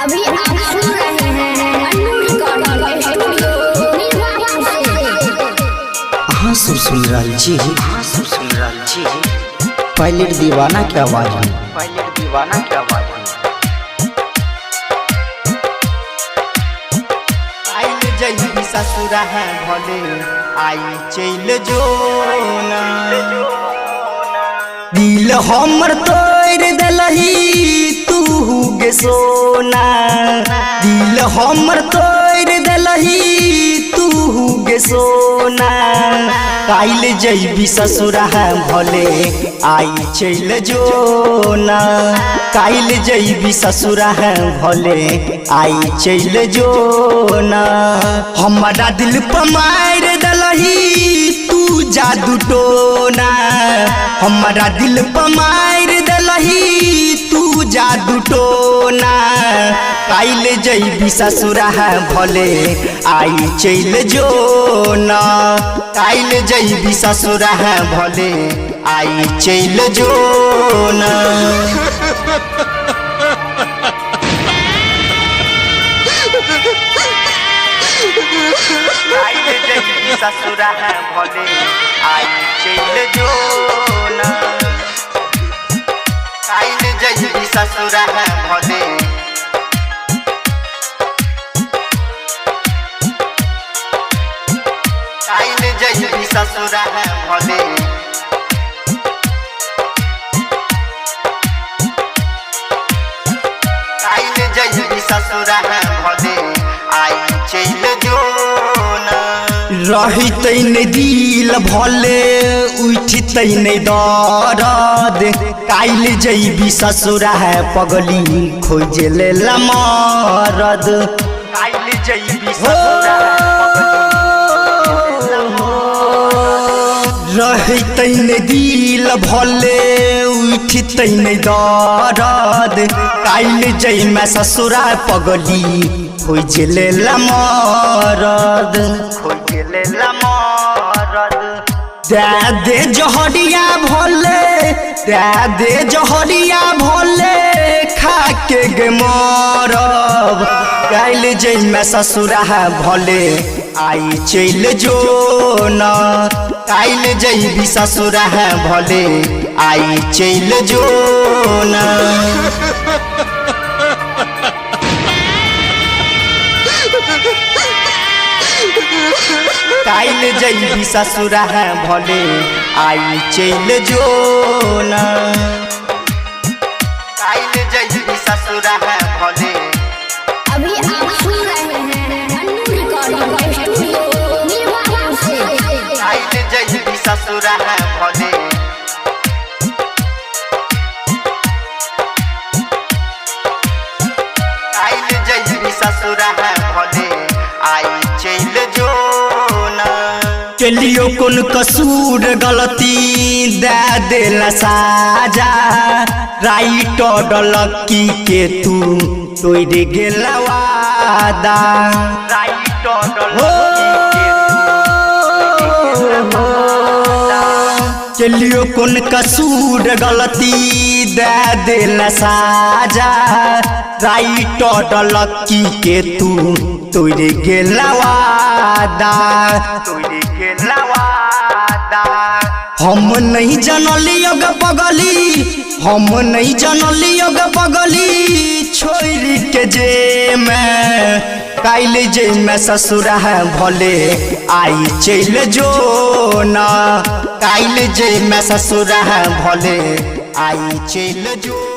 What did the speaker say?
अभी आप सुन रहे हैं अन्नू रिकॉर्डिंग स्टूडियो निर्वाण से। हाँ सुन रहा जी, हाँ सुन रहा जी। पायलट दीवाना क्या आवाज है, पायलट दीवाना क्या आवाज है। आइल जई ससुरा है भले आई चल जो ना, दिल हमर तोड़ दलही तू गे सोना, दिल हमर तोड़ दलही तू गे सोना। काइल जईबी ससुरा है भले आई चल जो ना, काइल जईबी ससुरा है भले आई चल जो ना। हमारा दिल पर मार दलही तू जादू टोना, हमारा दिल पर मार दलही तू जादू टोना। काइल जईबी ससुरा है भले आई चल जो ना, काइल जईबी ससुरा है भले आई चल जो ना। काइल जईबी ससुरा है भले आई चल जो ना, काइल जईबी ससुरा है भले काइल जईबी ससुरा है भले काइल जईबी ससुरा है भले आई चल जो ना। रही तैन दिल भले उठी तैन दर्द, काइल जईबी ससुरा है पगली खोज ले मरद। काइल जईबी ससुरा रही तैन दिल भले उठी तैन दर्द, काइल जईमा ससुरा पगली खोज ले मरद, खोज ले मरद। दे जहरिया भले दे जहरिया भले खा के गे मरब। काइल जईमा ससुरा भले आई चल जो ना, काइल जईबी ससुरा भले आई चल जो ना। काइल जईबी ससुरा है भले आई चल जो ना, काइल जईबी ससुरा है भले। अभी आप सुन रहे हैं अन्नू रिकॉर्डिंग स्टूडियो निर्वाण से। काइल जईबी ससुरा है भले काइल जईबी ससुरा है भले आई चल जो ना। चलियो कौन कसूर गलती दे देला साजा, राइट डलकी के तू तोड़ गेला वादा। राइट चलियो कौन कसूर गलती दे देला साजा, राइट डलकी के तू तोड़ गेला वादा, तोड़ गेला वादा। हम नहीं जनली योग पगली, हम नहीं जनली योग पगली छोड़ के जे मैं। काइल जे मैं ससुरा है भले आई चल जो ना, काइल जे मैं ससुरा है भले आई चल जो।